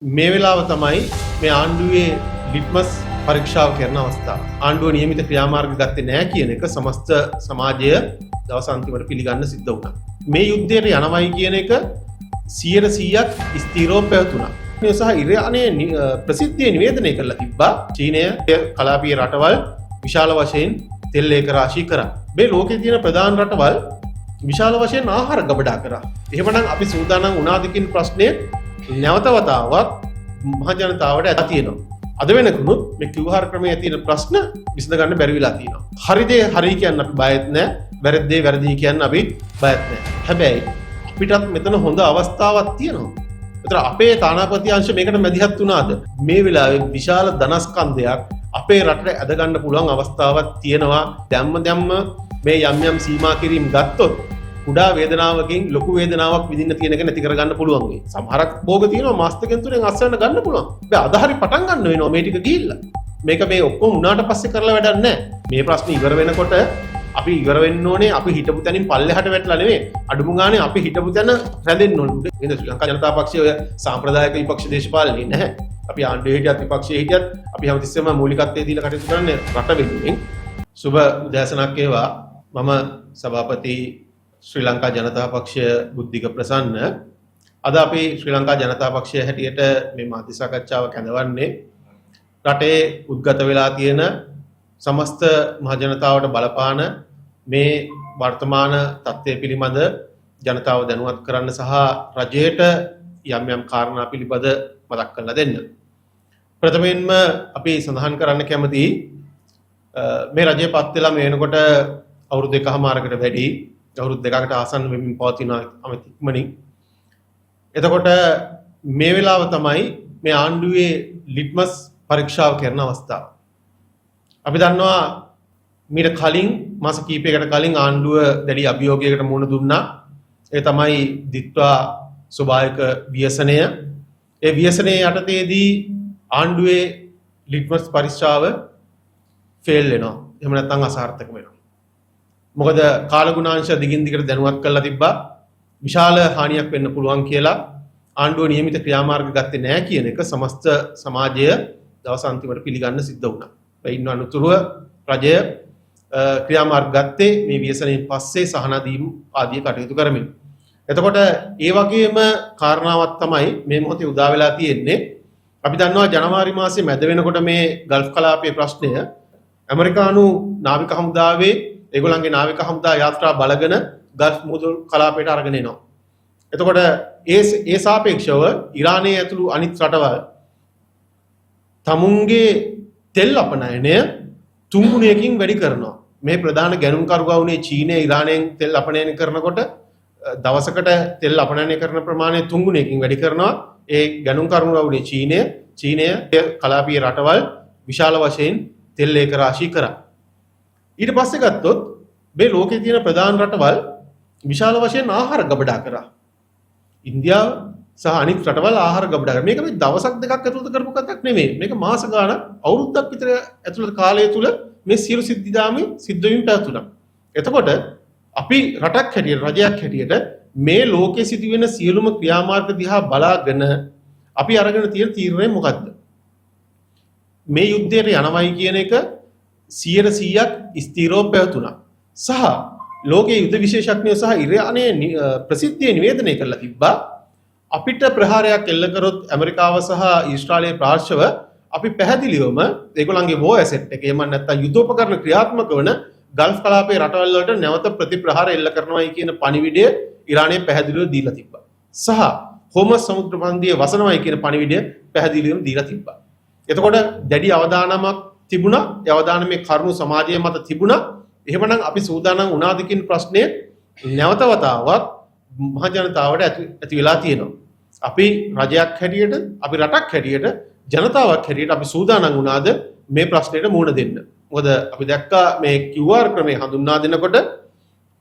මේ වෙලාව තමයි මේ ආණ්ඩුවේ ලිට්මස් පරීක්ෂාව කරන අවස්ථාව. ආණ්ඩුව නියමිත ක්‍රියාමාර්ග ගත්තේ නැහැ කියන එක සමස්ත සමාජය දවස් අන්තිමට පිළිගන්න සිද්ධ වුණා. මේ යුද්ධයට යනවයි කියන එක 100%ක් ස්ථිරව පැවතුණා. මේ සහ ඉරානයේ ප්‍රසිද්ධිය නිවේදනය කරලා තිබ්බා චීනය කලාපීය රටවල් විශාල වශයෙන් තෙල් ඒක රාශී කරා. මේ ලෝකයේ තියෙන ප්‍රධාන රටවල් විශාල වශයෙන් ආහාර ගබඩා කරා. එහෙමනම් අපි සූදානම් වුණාද කියන ප්‍රශ්නේ නැවත වතාවක් මහ ජනතාවට ඇති තියෙනවා. අද වෙනකුත් මේ කිව්වහර ක්‍රමයේ තියෙන ප්‍රශ්න විසඳ ගන්න බැරි වෙලා තියෙනවා. හරි දේ හරි කියන්න අපි බයත් නැහැ. වැරදි දේ වැරදි කියන්න අපි බයත් නැහැ. හැබැයි අපිටත් මෙතන හොඳ අවස්ථාවක් තියෙනවා. ඒතර අපේ තානාපති අංශ මේකට මැදිහත් වුණාද? මේ වෙලාවේ විශාල ධනස්කන්ධයක් අපේ රටට ඇද ගන්න පුළුවන් අවස්ථාවක් තියෙනවා. දැම්ම මේ යම් සීමා කිරීම ගත්තොත් කුඩා වේදනාවකින් ලොකු වේදනාවක් විඳින්න තියෙන එක නැති කරගන්න පුළුවන් වෙයි. සමහරක් භෝග තියෙනවා මාස දෙකෙන් තුනෙන් අස්සන්න ගන්න පුළුවන්. බෑ අද හරි පටන් ගන්න වෙනවා මේ ටික ගිහිල්ලා. මේක මේ ඔක්කොම උනාට පස්සේ කරලා වැඩක් නැහැ. මේ ප්‍රශ්නේ ඉවර වෙනකොට අපි ඉවර වෙන්න ඕනේ අපි හිටපු තැනින් පල්ලෙහාට වැටලා නෙවෙයි. අඩුම ගානේ අපි හිටපු තැන රැඳෙන්න ඕනේ. නේද? ශ්‍රී ලංකා ජනතා පක්ෂය ඔය සාම්ප්‍රදායික විපක්ෂ දේශපාලනේ නැහැ. අපි ආණ්ඩුවේ හිටියත් විපක්ෂයේ හිටියත් අපි හැමතිස්සෙම මූලිකත්වයේ දීලා කටයුතු කරන්නේ රට වෙනුවෙන්. සුබ උදෑසනක් වේවා. මම සභාපති ශ්‍රී ලංකා ජනතා පක්ෂය බුද්ධික ප්‍රසන්න. අද අපි ශ්‍රී ලංකා ජනතා පක්ෂය හැටියට මේ මාධ්‍ය සාකච්ඡාව කැඳවන්නේ රටේ උද්ගත වෙලා තියෙන සමස්ත මහ ජනතාවට බලපාන මේ වර්තමාන තත්ත්වය පිළිබඳ ජනතාව දැනුවත් කරන්න සහ රජයට යම් කාරණා පිළිබඳ මතක් කරලා දෙන්න. ප්‍රථමයෙන්ම අපි සඳහන් කරන්න කැමති මේ රජය පත් වෙලා මේ වෙනකොට අවුරුදු 1කමාරකට වැඩි අවුරුදු 2කට ආසන්න වෙමින් පවතින අමතික්මනින්. එතකොට මේ වෙලාව තමයි මේ ආණ්ඩුවේ ලිට්මස් පරීක්ෂාව කරන අවස්ථාව. අපි දන්නවා මීට කලින් මාස කිහිපයකට කලින් ආණ්ඩුව දැඩි අභියෝගයකට මුහුණ දුන්නා. ඒ තමයි දිත්වා ස්වභාවික ව්‍යසනය. ඒ ව්‍යසනයේ යටතේදී ආණ්ඩුවේ ලිට්මස් පරීක්ෂාව ෆේල් වෙනවා. එහෙම නැත්නම් අසාර්ථක වෙනවා. මොකද කාලගුණාංශ දිගින් දිගට දැනුවත් කරලා තිබ්බා විශාල හානියක් වෙන්න පුළුවන් කියලා. ආණ්ඩුව නියමිත ක්‍රියාමාර්ග ගත්තේ නැහැ කියන එක සමස්ත සමාජය දවස් අන්තිමට පිළිගන්න සිද්ධ වුණා. වෙයින් අනුතුරුව රජය ක්‍රියාමාර්ග ගත්තේ මේ ව්‍යසනයෙන් පස්සේ සහනදීම් ආදී කටයුතු කරමින්. එතකොට ඒ වගේම කාරණාවක් තමයි මේ මොහොතේ උදා වෙලා තියෙන්නේ. අපි දන්නවා ජනවාරි මාසයේ මැද වෙනකොට මේ ගල්ෆ් කලාපයේ ප්‍රශ්නය ඇමරිකානු නාවික හමුදාවේ ඒගොල්ලන්ගේ නාවික හමුදා යාත්‍රා බලගෙන ගල්ෆ් මුහුදු කලාපයට අරගෙන එනවා. එතකොට ඒ සාපේක්ෂව ඉරානයේ ඇතුළු අනිත් රටවල් තමුන්ගේ තෙල් අපනයනය 3 ගුණයකින් වැඩි කරනවා. මේ ප්‍රධාන ගැනුම්කරුවා වුණේ චීනය ඉරානයෙන් තෙල් අපනයන කරනකොට දවසකට තෙල් අපනයනය කරන ප්‍රමාණය 3 ගුණයකින් වැඩි කරනවා. ඒ ගැනුම්කරුවා වුණේ චීනය කලාපීය රටවල් විශාල වශයෙන් තෙල් ඒක රාශී කරා. ඊට පස්සේ ගත්තොත් මේ ලෝකයේ තියෙන ප්‍රධාන රටවල් විශාල වශයෙන් ආහාර ගබඩා කරා. ඉන්දියාව සහ අනිත් රටවල් ආහාර ගබඩා කරා. මේක මේ දවසක් දෙකක් ඇතුළත කරපු කතාවක් නෙමෙයි. මේක මාස ගාණක් අවුරුද්දක් විතර ඇතුළත කාලය තුල මේ සියලු සිද්ධාමි සිද්ධ වීම පැවතුණා. එතකොට අපි රටක් හැටියට රජයක් හැටියට මේ ලෝකයේ සිදුවෙන සියලුම ක්‍රියාමාර්ග දිහා බලාගෙන අපි අරගෙන තියෙන තීරණය මොකද්ද? මේ යුද්ධයට යනවයි කියන එක 100%ක් ස්ථිරව පැවතුණා. සහ ලෝකයේ යුද විශේෂඥයෝ සහ ඉරානයේ ප්‍රසිද්ධිය නිවේදනය කරලා තිබ්බා අපිට ප්‍රහාරයක් එල්ල කරොත් ඇමරිකාව සහ ඊශ්‍රායලයේ පාර්ශව අපි පැහැදිලිවම ඒගොල්ලන්ගේ වෝ ඇසෙට් එක එහෙම නැත්නම් යුද්ධෝපකරණ ක්‍රියාත්මක වන ගල්ෆ් කලාපයේ රටවල් වලට නැවත ප්‍රතිප්‍රහාර එල්ල කරනවායි කියන පණිවිඩය ඉරානයේ පැහැදිලිව දීලා තිබ්බා. සහ හෝමස් සමුද්‍ර පන්දියේ වසනවායි කියන පණිවිඩය පැහැදිලිවම දීලා තිබ්බා. එතකොට දැඩි අවධානමක් තිබුණා. ඒ අවධානමේ කරුණු සමාජයේ මත තිබුණා. එහෙමනම් අපි සූදානම් වුණාද කියන ප්‍රශ්නේ නැවත වතාවක් මහ ජනතාවට ඇති වෙලා තියෙනවා. අපි රජයක් හැටියට, අපි රටක් හැටියට, ජනතාවක් හැටියට අපි සූදානම් වුණාද මේ ප්‍රශ්නෙට මුහුණ දෙන්න. මොකද අපි දැක්කා මේ QR ක්‍රමය හඳුන්වා දෙනකොට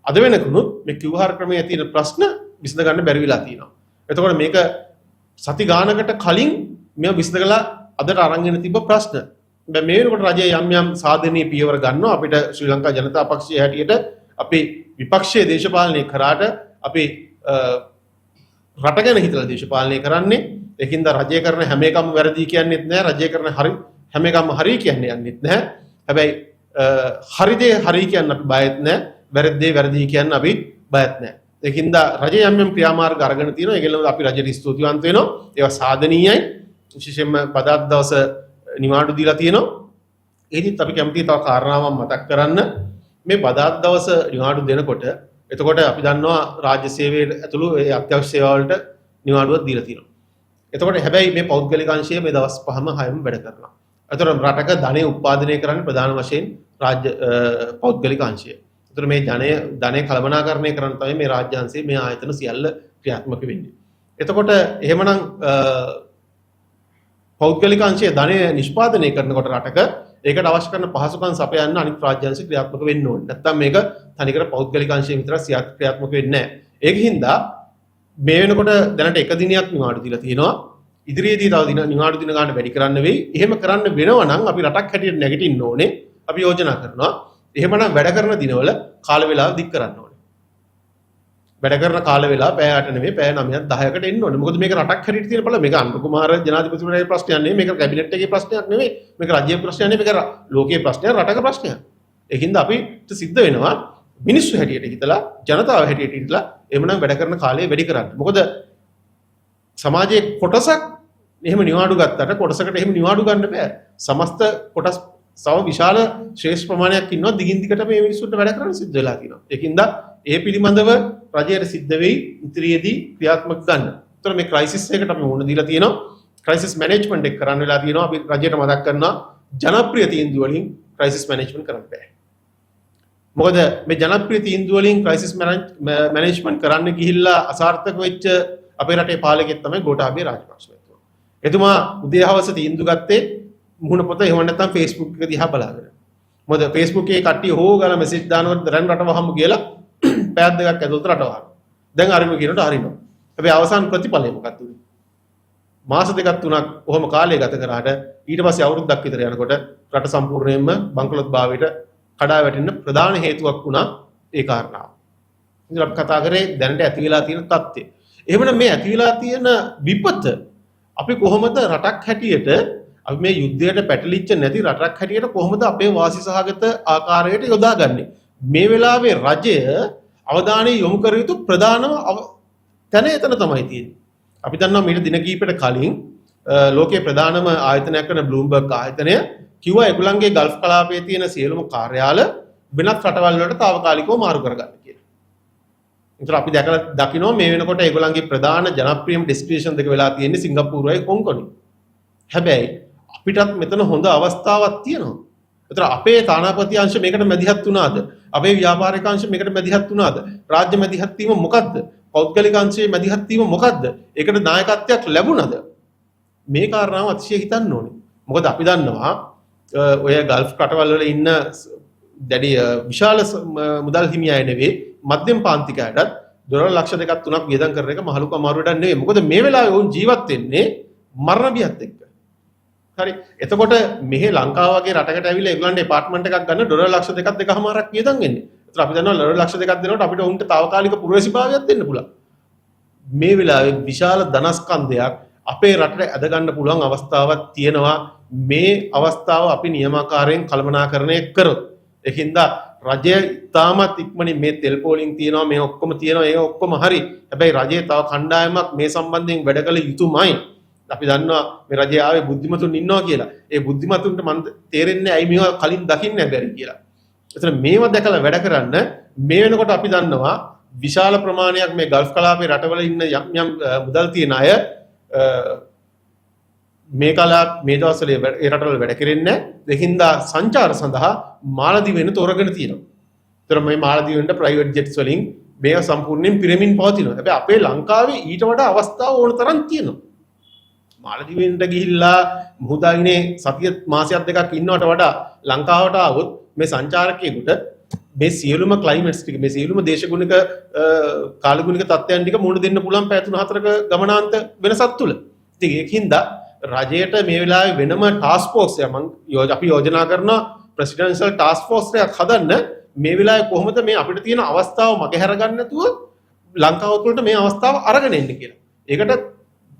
අද වෙනකුත් මේ QR ක්‍රමයේ තියෙන ප්‍රශ්න විසඳ ගන්න බැරි වෙලා තියෙනවා. එතකොට මේක සති ගානකට කලින් මේව විසඳලා අදට අරන් එන තිබ්බ ප්‍රශ්න. මේ වෙනකොට රජය යම් සාධනීය පියවර ගන්නවා. අපිට ශ්‍රී ලංකා ජනතා පක්ෂය හැටියට අපි විපක්ෂයේ දේශපාලනය කරාට අපි රට ගැන හිතලා දේශපාලනය කරන්නේ. ඒකින්ද රජය කරන හැම එකම වැරදි කියන්නේත් නැහැ. රජය කරන හැම එකම හරි කියන්නේ යන්නේත් නැහැ. හැබැයි හරි දේ හරි කියන්න අපි බයත් නැහැ. වැරදි දේ වැරදි කියන්න අපි බයත් නැහැ. ඒකින්ද රජය යම් ක්‍රියාමාර්ග අරගෙන තියෙනවා. ඒකෙල්ලම අපි රජයට ස්තුතිවන්ත වෙනවා. ඒවා සාධනීයයි. විශේෂයෙන්ම බදාත් දවස නිවාඩු දීලා තියෙනවා. ඒදිත් අපි කැමතියි තව කාරණාවක් මතක් කරන්න. මේ බදාත් දවස නිවාඩු දෙනකොට එතකොට අපි දන්නවා රාජ්‍ය සේවයේ ඇතුළු ඒ අත්‍යවශ්‍ය සේවා වලට නිවාඩුවක් දීලා තියෙනවා. එතකොට හැබැයි මේ පෞද්ගලික අංශය මේ දවස් 5ම 6ම වැඩ කරනවා. එතකොට රටක ධනෙ උත්පාදනය කරන්න ප්‍රධාන වශයෙන් රාජ්‍ය පෞද්ගලික අංශය. එතකොට මේ ධනෙ කළමනාකරණය කරන්න තමයි මේ රාජ්‍ය අංශයේ මේ ආයතන සියල්ල ක්‍රියාත්මක වෙන්නේ. එතකොට එහෙමනම් පෞද්ගලික අංශයේ ධනෙ නිෂ්පාදනය කරනකොට රටක ඒකට අවශ්‍ය කරන පහසුකම් සපයන්න අනිත් රාජ්‍ය අංශ ක්‍රියාත්මක වෙන්න ඕනේ. නැත්තම් මේක තනිකර පෞද්ගලික අංශයෙන් විතර ක්‍රියාත්මක වෙන්නේ නැහැ. ඒකින්ද මේ වෙනකොට දැනට එක දිනයක් නිවාඩු දීලා තියෙනවා. ඉදිරියේදී තව නිවාඩු දින ගන්න වැඩි කරන්න වෙයි. එහෙම කරන්න වෙනවා නම් අපි රටක් හැටියට නැගිටින්න ඕනේ. අපි යෝජනා කරනවා. එහෙමනම් වැඩ කරන දිනවල කාල වේලාව දික් කරන්න ඕනේ. වැඩ කරන කාල වේලාව පැය 8 නෙවෙයි පැය 9ක් 10කට එන්න ඕනේ. මොකද මේක රටක් හැටියට තියෙන බල මේක අනුර කුමාර ජනාධිපතිතුමාගේ ප්‍රශ්නයක් නෙවෙයි. මේක කැබිනට් එකේ ප්‍රශ්නයක් නෙවෙයි. මේක රාජ්‍ය ප්‍රශ්නයක් නෙවෙයි. මේක ලෝකයේ ප්‍රශ්නයක්, රටක ප්‍රශ්නයක්. ඒකින්ද අපිට සිද්ධ වෙනවා මිනිස්සු හැටියට හිතලා ජනතාව හැටියට හිතලා එhmenan වැඩ කරන කාලය වැඩි කරන්න. මොකද සමාජයේ කොටසක් එහෙම නිවාඩු ගත්තට කොටසකට එහෙම නිවාඩු ගන්න බෑ. සමස්ත කොටස් සම විශාල ශ්‍රේෂ්ඨ ප්‍රමාණයක් ඉන්නවා දිගින් දිගට මේ මිනිස්සුන්ට වැඩ කරන්න සිද්ධ වෙලා තියෙනවා. ඒකින්ද ඒ පිළිබඳව රජයට සිද්ධ වෙයි ඉදිරියේදී ක්‍රියාත්මක ගන්න. ඒතර මේ ක්‍රයිසිස් එකකට අපි මුහුණ දීලා තියෙනවා. ක්‍රයිසිස් මැනේජ්මන්ට් එක කරන්න වෙලා තියෙනවා. අපි රජයට මතක් කරනවා ජනප්‍රිය තීන්දුව වලින් ක්‍රයිසිස් මැනේජ්මන්ට් කරන්න බෑ. මොකද මේ ජනප්‍රිය තීන්දුව වලින් ක්‍රයිසිස් මැනේජ්මන්ට් කරන්න ගිහිල්ලා අසාර්ථක වෙච්ච අපේ රටේ පාලකයෙක් තමයි ගෝඨාභය රාජපක්ෂ මහත්මයා. එතුමා උදේ හවස තීන්දුව ගත්තේ මුහුණ පොත එහෙම නැත්නම් Facebook එක දිහා බලාගෙන. මොකද Facebook එකේ කට්ටිය හොෝගන මෙසේජ් දානකොට රන් රට වහමු කියලා පැයක් දෙකක් ඇතුළත රට වහනවා. දැන් අරිමු කියනකොට අරිනවා. හැබැයි අවසාන ප්‍රතිඵලය මොකක්ද උනේ? මාස දෙකක් තුනක් කොහොම කාලය ගත කරාට ඊට පස්සේ අවුරුද්දක් විතර යනකොට රට සම්පූර්ණයෙන්ම බංකොලොත් භාවයට කඩා වැටෙන්න ප්‍රධාන හේතුවක් වුණා ඒ කාරණාව. ඉතින් අපි කතා කරේ දැනට ඇති වෙලා තියෙන තත්ත්වය. එහෙමනම් මේ ඇති වෙලා තියෙන විපත අපි කොහොමද රටක් හැටියට අපි මේ යුද්ධයට පැටලිච්ච නැති රටක් හැටියට කොහොමද අපේ වාසි සහගත ආකාරයට යොදාගන්නේ? මේ වෙලාවේ රජය අවධානය යොමු කර යුතු ප්‍රධානම තැන එතන තමයි තියෙන්නේ. අපි දන්නවා මීට දින කිහිපයකට කලින් ලෝකයේ ප්‍රධානම ආයතනයක් කරන බ්ලූම්බර්ග් ආයතනය කිව්වා ඒගොල්ලන්ගේ ගල්ෆ් කලාපයේ තියෙන සියලුම කාර්යාල වෙනත් රටවල් වලට తాවකාලිකව මාරු කරගන්න කියලා. ඒතර අපි දකිනවා මේ වෙනකොට ඒගොල්ලන්ගේ ප්‍රධාන ජනප්‍රියම ඩෙස්ටිනේෂන් දෙක වෙලා තියෙන්නේ සිංගප්පූරුවයි හොංකොංයි. හැබැයි අපිටත් මෙතන හොඳ අවස්ථාවක් තියෙනවා. ඒතර අපේ තානාපති අංශ මේකට මැදිහත් වුණාද? අපේ ව්‍යාපාරික අංශ මේකට මැදිහත් වුණාද? රාජ්‍ය මැදිහත් වීම මොකද්ද? පෞද්ගලික අංශයේ මැදිහත් වීම මොකද්ද? ඒකට නායකත්වයක් ලැබුණාද? මේ කාරණාව අතිශය හිතන්න ඕනේ. මොකද අපි දන්නවා ඔය ගල්ෆ් රටවල් වල ඉන්න දැඩි විශාල මුදල් හිමි අය නෙවෙයි මධ්‍යම පාන්තිකයටත් ඩොලර් ලක්ෂ 2ක් 3ක් වියදම් කරන එක මහලු කමාරු වැඩක් නෙවෙයි. මොකද මේ වෙලාවේ වුන් ජීවත් වෙන්නේ මරණ බියත් එක්ක. හරි. එතකොට මෙහි ලංකාව වගේ රටකට ඇවිල්ලා ඒගොල්ලන්ට ඇපාර්ට්මන්ට් එකක් ගන්න ඩොලර් ලක්ෂ 2ක් 2කමාරක් වියදම් වෙන්නේ. ඒතර අපි දන්නවා ඩොලර් ලක්ෂ 2ක් දෙනකොට අපිට උන්ට తాවකාලික පුරවැසිභාවයක් දෙන්න පුළුවන්. මේ වෙලාවේ විශාල ධනස්කන්ධයක් අපේ රටට ඇද ගන්න පුළුවන් අවස්ථාවක් තියෙනවා. මේ අවස්ථාව අපි නියමාකාරයෙන් කළමනාකරණය කරොත්. ඒකින්ද රජය තාමත් ඉක්මනින් මේ තෙල් පෝලිං තියෙනවා මේ ඔක්කොම තියෙනවා ඒ ඔක්කොම හරි. හැබැයි රජයේ තව කණ්ඩායමක් මේ සම්බන්ධයෙන් වැඩ කළ යුතුමයි. අපි දන්නවා මේ රජය ආවේ බුද්ධිමතුන් ඉන්නවා කියලා. ඒ බුද්ධිමතුන්ට මන් තේරෙන්නේ ඇයි මේවා කලින් දකින්න බැරි කියලා. එතන මේවා දැකලා වැඩ කරන්න මේ වෙනකොට අපි දන්නවා විශාල ප්‍රමාණයක් මේ ගල්ෆ් කලාපේ රටවල ඉන්න යම් මුදල් තියෙන අය මේ කලාප මේ දවස්වල ඒ රටවල වැඩ කරන්නේ නැහැ. ඒකින්ද සංචාර සඳහා මාලදිවෙන්න තෝරගෙන තියෙනවා. ඒතර මේ මාලදිවෙන්න ප්‍රයිවට් ජෙට්ස් වලින් මේ සම්පූර්ණයෙන් පිරමින් පවතිනවා. හැබැයි අපේ ලංකාවේ ඊට වඩා අවස්ථා ඕන තරම් තියෙනවා. මාලදිවෙන්ට ගිහිල්ලා මුහුදායිනේ සතිය මාසයක් දෙකක් ඉන්නවට වඩා ලංකාවට ආවොත් මේ සංචාරකයෙකුට මේ සියලුම ක්ලයිමේට්ස් ටික මේ සියලුම දේශගුණික කාලගුණික තත්ත්වයන් ටික මුහුණ දෙන්න පුළුවන් පැය 3-4ක ගමනාන්ත වෙනසක් තුල. ඉතින් ඒකින්ද රජයට මේ වෙලාවේ වෙනම ටාස්ක් ෆෝස් එකක් අපි යෝජනා කරනවා ප්‍රෙසිඩෙන්ෂල් ටාස්ක් ෆෝස් එකක් හදන්න මේ වෙලාවේ කොහොමද මේ අපිට තියෙන අවස්ථාව මගහැර ගන්න නැතුව ලංකාව තුළට මේ අවස්ථාව අරගෙන එන්න කියලා. ඒකට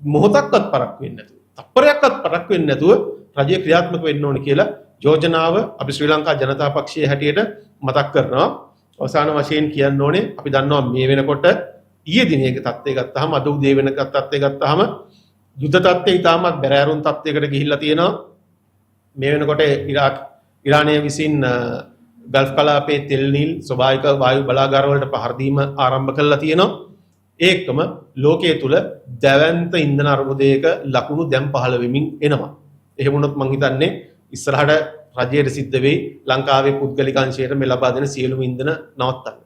මොහොතක්වත් පරක් වෙන්නේ නැතුව තප්පරයක්වත් පරක් වෙන්නේ නැතුව රජය ක්‍රියාත්මක වෙන්න ඕනේ කියලා යෝජනාව අපි ශ්‍රී ලංකා ජනතා පක්ෂයේ හැටියට මතක් කරනවා. අවසාන වශයෙන් කියන්න ඕනේ අපි දන්නවා මේ වෙනකොට ඊයේ දිනේක තත්ත්වය ගත්තාම අද උදේ වෙනක තත්ත්වය ගත්තාම යුද්ධ තත්ත්වය ඉතාමත් බැරෑරුම් තත්ත්වයකට ගිහිල්ලා තියෙනවා. මේ වෙනකොට ඉරානය විසින් ගල්ෆ් කලාපයේ තෙල් නිල් ස්වභාවික වායු බලාගාර වලට පහර දීම ආරම්භ කළා තියෙනවා. ඒකම ලෝකයේ තුල දැවැන්ත ඉන්ධන අර්බුදයක ලකුණු දැන් පහළ වෙමින් එනවා. එහෙම වුණොත් මං හිතන්නේ ඉස්සරහට රජයට සිද්ධ වෙයි ලංකාවේ පුද්ගලික අංශයට මේ ලබා දෙන සියලුම ඉන්ධන නවත්තන්න.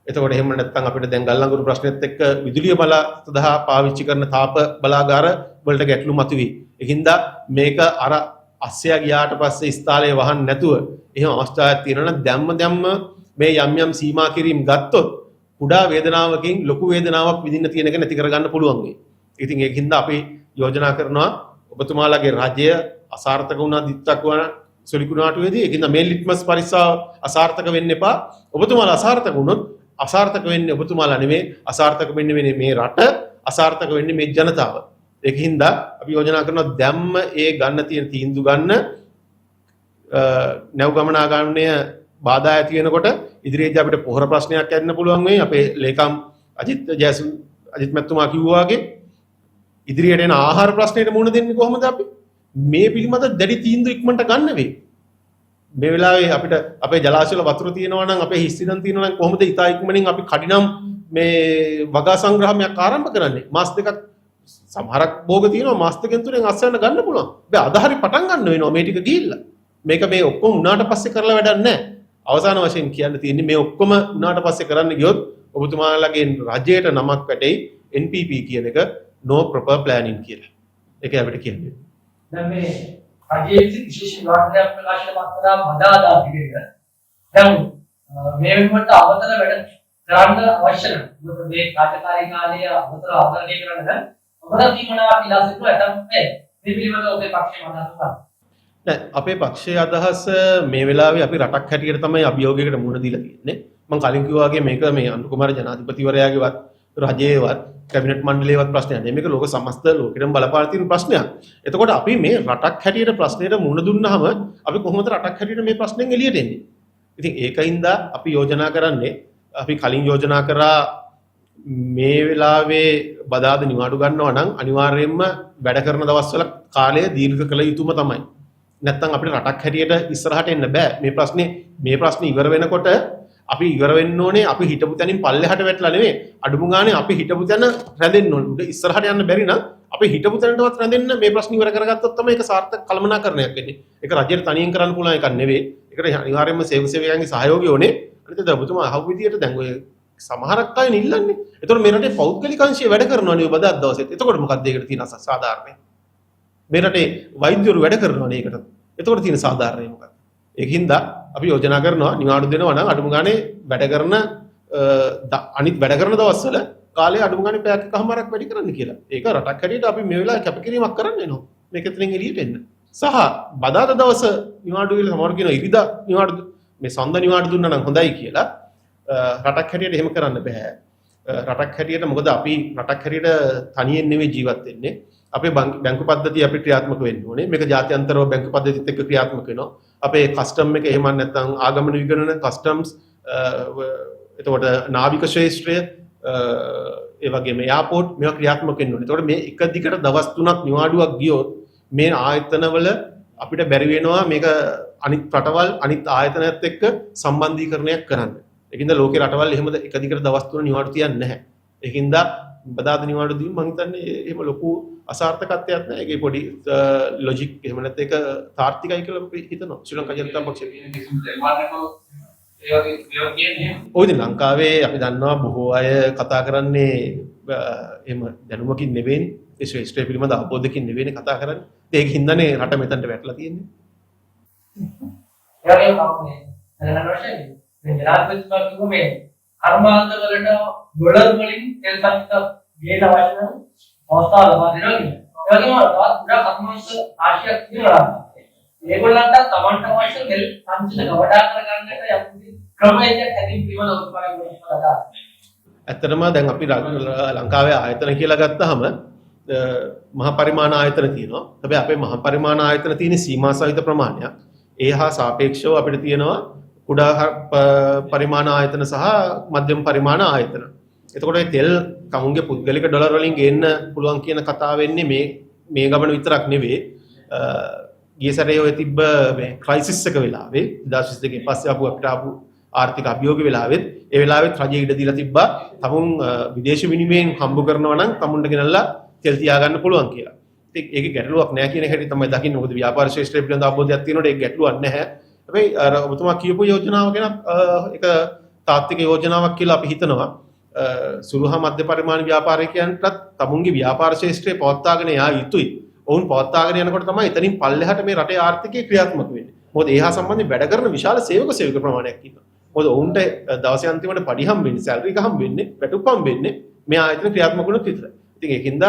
එතකොට එහෙම නැත්නම් අපිට දැන් ගල්ලංගුරු ප්‍රශ්නෙත් එක්ක විදුලිය බල සඳහා පාවිච්චි කරන තාප බලාගාර වලට ගැටලු මතුවේ. ඒකින්ද මේක අර අස්සය ගියාට පස්සේ ස්ථාලයේ වහන්න නැතුව එහෙම අවස්ථාවක් තියෙනවා නම් දැම්ම මේ යම් සීමා කිරීම ගත්තොත් කුඩා වේදනාවකින් ලොකු වේදනාවක් විඳින්න තියෙන එක නැති කරගන්න පුළුවන් වෙයි. ඉතින් ඒකින්ද අපි යෝජනා කරනවා ඔබතුමාලාගේ රජය අසාර්ථක වුණා දිත්තක් වුණා සොලිකුණාට වෙදී ඒකින්ද මේ ලිට්මස් පරීක්ෂාව අසාර්ථක වෙන්න එපා. ඔබතුමාලා අසාර්ථක වුණොත් අසාර්ථක වෙන්නේ ඔබතුමාලා නෙමෙයි අසාර්ථක වෙන්නේ මේ රට අසාර්ථක වෙන්නේ මේ ජනතාව. ඒකින්ද අපි යෝජනා කරනවා දැම්ම ඒ ගන්න තියෙන තීන්දුව ගන්න නැව් ගමනාගමනය බාධා ඇති වෙනකොට ඉදිරියේදී අපිට පොහොර ප්‍රශ්නයක් ඇතිවෙන්න පුළුවන් වෙයි. අපේ ලේකම් අජිත් මැතිතුමා කිව්වා වගේ ඉදිරියට එන ආහාර ප්‍රශ්නෙට මුහුණ දෙන්නේ කොහොමද අපි? මේ පිළිබඳ දැඩි තීන්දුව ඉක්මනට ගන්න වෙයි. මේ වෙලාවේ අපිට අපේ ජලාශවල වතුර තියෙනවා නම් අපේ හිස් ඉඩම් තියෙනවා නම් කොහොමද ඉතා ඉක්මනින් අපි කඩිනම් මේ වගා සංග්‍රහයක් ආරම්භ කරන්නේ? මාස් දෙකක් සමහරක් භෝග තියෙනවා මාස් දෙකෙන් තුනෙන් අස්සන්න ගන්න පුළුවන්. බෑ අදහරි පටන් ගන්න වෙනවා මේ ටික ගිහිල්ලා. මේක මේ ඔක්කොම උනාට පස්සේ කරලා වැඩක් නැහැ. අවසාන වශයෙන් කියන්න තියෙන්නේ මේ ඔක්කොම උනාට පස්සේ කරන්න ගියොත් ඔබතුමාලගේ රජයට නමක් වැටෙයි NPP කියන එක no proper planning කියලා. ඒක අපිට කියන්නේ. දැන් මේ රජයේ විශේෂ විවාදයක් ප්‍රකාශ කරලා මදාදා පිළිගන්න. දැන් මේ වෙනකොට අවතර වැඩ කරන්න අවශ්‍ය නැහැ. මේ කාර්යකාරී කාලය අවතර ආවරණය කරන්න ඔබලා තීමනා කියලා සිදුව ඇතම් මේ පිළිවෙල ඔබේ පක්ෂේ මදාදා. අපේ පක්ෂයේ අදහස මේ වෙලාවේ අපි රටක් හැටියට තමයි අභියෝගයකට මුහුණ දීලා තියෙන්නේ. මම කලින් කිව්වා වගේ මේක මේ අනුර කුමාර ජනාධිපතිවරයාගේවත් රජයේවත් කැබිනට් මණ්ඩලයේවත් ප්‍රශ්නයක් නෙමෙයි. මේක ලෝක සමස්ත ලෝකෙටම බලපාන තියෙන ප්‍රශ්නයක්. එතකොට අපි මේ රටක් හැටියට ප්‍රශ්නෙට මුහුණ දුන්නාම අපි කොහොමද රටක් හැටියට මේ ප්‍රශ්නෙන් එළියට එන්නේ? ඉතින් ඒකින්ද අපි යෝජනා කරන්නේ අපි කලින් යෝජනා කරා මේ වෙලාවේ බදාද නිවාඩු ගන්නවා නම් අනිවාර්යයෙන්ම වැඩ කරන දවස්වල කාලය දීර්ඝ කළ යුතුම තමයි. නැත්තම් අපිට රටක් හැටියට ඉස්සරහට එන්න බෑ. මේ ප්‍රශ්නේ ඉවර වෙනකොට අපි ඉවර වෙන්න ඕනේ අපි හිටපු තැනින් පල්ලෙහාට වැටලා නෙවෙයි අඩුම ගානේ අපි හිටපු තැන රැඳෙන්න ඕනේ. ඉස්සරහට යන්න බැරි නම් අපි හිටපු තැනටවත් රැඳෙන්න මේ ප්‍රශ්නේ ඉවර කරගත්තොත් තමයි ඒක සාර්ථක කළමනාකරණයක් වෙන්නේ. ඒක රජයට තනියෙන් කරන්න පුළුවන් එකක් නෙවෙයි. ඒකට අනිවාර්යයෙන්ම සේවකයන්ගේ සහයෝගය ඕනේ. අනිත් ඔබතුමා අහපු විදියට දැන් ඔය සමහරක් අය නිල්ලන්නේ. ඒතකොට මේ රටේ පෞද්ගලික අංශය වැඩ කරනවානේ ඔය බදාත් දවසෙත්. එතකොට මොකක්ද ඒකට තියෙන සාධාරණේ? මේ රටේ වෛද්‍යවරු වැඩ කරනවානේ ඒකට. එතකොට තියෙන සාධාරණේ මොකක්ද? ඒකින්ද අපි යෝජනා කරනවා නිවාඩු දෙනවා නම් අඩුම ගානේ වැඩ කරන අනිත් වැඩ කරන දවස්වල කාලය අඩුම ගානේ පැයක් එකමාරක් වැඩි කරන්න කියලා. ඒක රටක් හැටියට අපි මේ වෙලාවේ කැපකිරීමක් කරන්න වෙනවා. මේක එතනින් එළියට එන්න. සහ බදාදා දවස නිවාඩු කියලා සමහර කියනවා ඉරිදා නිවාඩු මේ සඳ නිවාඩු දුන්නා නම් හොඳයි කියලා. රටක් හැටියට එහෙම කරන්න බෑ. රටක් හැටියට මොකද අපි රටක් හැටියට තනියෙන් නෙවෙයි ජීවත් වෙන්නේ. අපේ බැංකු පද්ධතිය අපි ක්‍රියාත්මක වෙන්න ඕනේ. මේක ජාත්‍යන්තරව බැංකු පද්ධතියත් එක්ක ක්‍රියාත්මක වෙනවා. අපේ කස්ටම් එක එහෙම නැත්නම් ආගමන විගණන කස්ටම්ස් එතකොට නාවික ශ්‍රේෂ්ඨය ඒ වගේම එයාපෝට් මේවා ක්‍රියාත්මක වෙන්න ඕනේ. එතකොට මේ එක දිගට දවස් 3ක් නිවාඩුවක් ගියොත් මේ ආයතනවල අපිට බැරි වෙනවා මේක අනිත් රටවල් අනිත් ආයතනයත් එක්ක සම්බන්ධීකරණයක් කරන්න. ඒකින්ද ලෝකේ රටවල් එහෙම එක දිගට දවස් 3 නිවාඩු තියන්නේ නැහැ. ඒකින්ද බදාද නිවාඩු දීම මම හිතන්නේ එහෙම ලොකු අසාර්ථකත්වයක් නැහැ. ඒකේ පොඩි ලොජික් එහෙම නැත්නම් ඒක තාර්කිකයි කියලා අපි හිතනවා. ශ්‍රී ලංකා ජනතා පක්ෂය. ඔය ඉතින් ලංකාවේ අපි දන්නවා බොහෝ අය කතා කරන්නේ එහෙම දැනුමකින් නෙවෙයි. ඒ ශ්‍රේෂ්ඨය පිළිබඳ අවබෝධයකින් නෙවෙයි කතා කරන්නේ. ඒක හින්දානේ රට මෙතනට වැටලා තියෙන්නේ. ඒ වගේම මේ අනවශ්‍යයි. මේ ජනාධිපතිතුමා කිව්ව මේ කර්මාන්ත වලට ඩොලර් වලින් තෙල් සංස්ථ ගේන අවශ්‍ය අවස්ථාව ලබා දෙනවා කියන්නේ. ඒ වගේම තවත් ගොඩාක් කර්මාන්ත ආශයක් තියෙනවා. ඒගොල්ලන්ට තමන්ට අවශ්‍ය තෙල් සංචිත ගවඩා කරගන්නට යම් ක්‍රමයකට හැදින් පිළිවෙල උත්පාදනය කරනවා. ඇත්තටම දැන් අපි ලංකාවේ ආයතන කියලා ගත්තාම මහ පරිමාණ ආයතන තියෙනවා. හැබැයි අපේ මහ පරිමාණ ආයතන තියෙන සීමා සහිත ප්‍රමාණයක්. ඒ හා සාපේක්ෂව අපිට තියෙනවා කුඩා පරිමාණ ආයතන සහ මධ්‍යම පරිමාණ ආයතන. එතකොට මේ තෙල් තමුන්ගේ පුද්ගලික ඩොලර් වලින් ගේන්න පුළුවන් කියන කතාව වෙන්නේ මේ ගමන විතරක් නෙවෙයි. ගිය සැරේ ඔය තිබ්බ මේ ක්‍රයිසිස් එක වෙලාවේ 2022 පස්සේ අපිට ආපු ආර්ථික අභියෝග වෙලාවෙත් ඒ වෙලාවෙත් රජය ඉඩ දීලා තිබ්බා තමුන් විදේශ විනිමයෙන් හම්බ කරනවා නම් තමුන්ට ගෙනල්ලා තෙල් තියාගන්න පුළුවන් කියලා. ඉතින් ඒකේ ගැටලුවක් නැහැ කියන හැටි තමයි දකින්නේ. මොකද ව්‍යාපාර ශාස්ත්‍රය පිළිබඳ අවබෝධයක් තියෙනකොට ඒක ගැටලුවක් නැහැ. හැබැයි අර ඔබතුමා කියපු යෝජනාව ගැන ඒක තාත්වික යෝජනාවක් කියලා අපි හිතනවා. සුළු හා මධ්‍ය පරිමාණ ව්‍යාපාරිකයන්ටත් තමුන්ගේ ව්‍යාපාර ශාස්ත්‍රය පවත්වාගෙන යා යුතුයි. ඔවුන් පවත්වාගෙන යනකොට තමයි එතනින් පල්ලෙහාට මේ රටේ ආර්ථිකය ක්‍රියාත්මක වෙන්නේ. මොකද ඒ හා සම්බන්ධයෙන් වැඩ කරන විශාල සේවක ප්‍රමාණයක් ඉන්නවා. මොකද ඔවුන්ට දවසේ අන්තිමට පඩි හම්බෙන්නේ, සැලරි එක හම්බෙන්නේ, වැටුප් හම්බෙන්නේ මේ ආයතන ක්‍රියාත්මක වුණොත් විතරයි. ඉතින් ඒකින්ද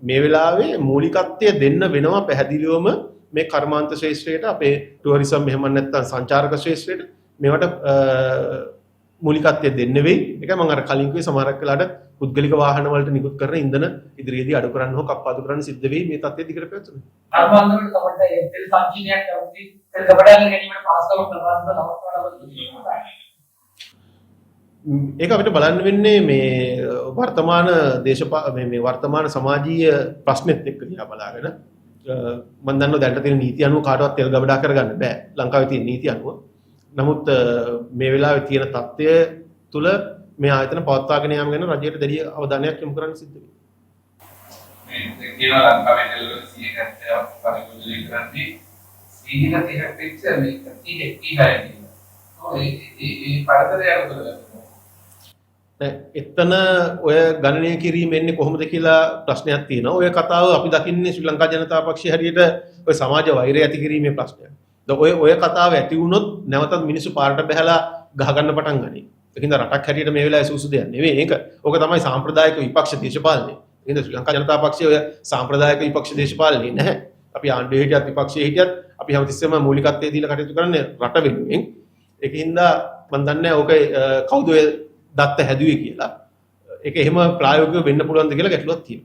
මේ වෙලාවේ මූලිකත්වය දෙන්න වෙනවා පැහැදිලිවම මේ කර්මාන්ත ශාස්ත්‍රයට, අපේ ටුවරිසම් එහෙම නැත්නම් සංචාරක ශාස්ත්‍රයට මේවට මූලිකත්වය දෙන්න වෙයි. ඒකයි මම අර කලින් කිව්වේ සමහරක් වෙලාවට පුද්ගලික වාහන වලට නිකුත් කරන ඉන්ධන ඉදිරියේදී අඩු කරන්න හෝ කප්පාදු කරන්න සිද්ධ වෙයි මේ තත්ත්වය දිගට පැවතුනොත්. කර්මාන්තවලට තමයි තෙල් සංචිනයක් යවති තෙල් ගබඩාවල ගැනීමට පහසුකම් ලබා ඒක අපිට බලන්න වෙන්නේ මේ වර්තමාන මේ වර්තමාන සමාජීය ප්‍රශ්නෙත් එක්ක දිහා බලාගෙන මම දන්නවා දැනට තියෙන නීති අනුව කාටවත් තෙල් ගබඩා කරගන්න බෑ ලංකාවේ තියෙන නීති අනුව. නමුත් මේ වෙලාවේ තියෙන තත්ත්වය තුල මේ ආයතන පවත්වාගෙන යාම ගැන රජයට දැඩි අවධානයක් යොමු කරන්න සිද්ධ වෙනවා. මේ කියන ලංකාවේ තෙල් 170ක් පරිපූර්ණ කරන්නේ 130ක් පිට මේ 36 ඒ පරතරය එතන ඔය ගණනය කිරීම එන්නේ කොහොමද කියලා ප්‍රශ්නයක් තියෙනවා. ඔය කතාව අපි දකින්නේ ශ්‍රී ලංකා ජනතා පක්ෂය හැටියට ඔය සමාජ වෛරය ඇති කිරීමේ ප්‍රශ්නයක්. ඔය කතාව ඇති වුණොත් නැවතත් මිනිස්සු පාරට බහැලා ගහ ගන්න පටන් ගනී. ඒකින්ද රටක් හැටියට මේ වෙලාවේ සුසු දෙයක් නෙවෙයි. ඕක තමයි සාම්ප්‍රදායික විපක්ෂ දේශපාලනය. ඒකින්ද ශ්‍රී ලංකා ජනතා පක්ෂය ඔය සාම්ප්‍රදායික විපක්ෂ දේශපාලනය නැහැ. අපි ආණ්ඩුවේ හිටියත් විපක්ෂයේ හිටියත් අපි හැමතිස්සෙම මූලිකත්වයේ දීලා කටයුතු කරන්නේ රට වෙනුවෙන්. ඒකින්ද මම දන්නේ ඕක කවුද දත්ත හැදුවේ කියලා. ඒක එහෙම ප්‍රායෝගිකව වෙන්න පුළුවන්ද කියලා ගැටලුවක් තියෙනවා.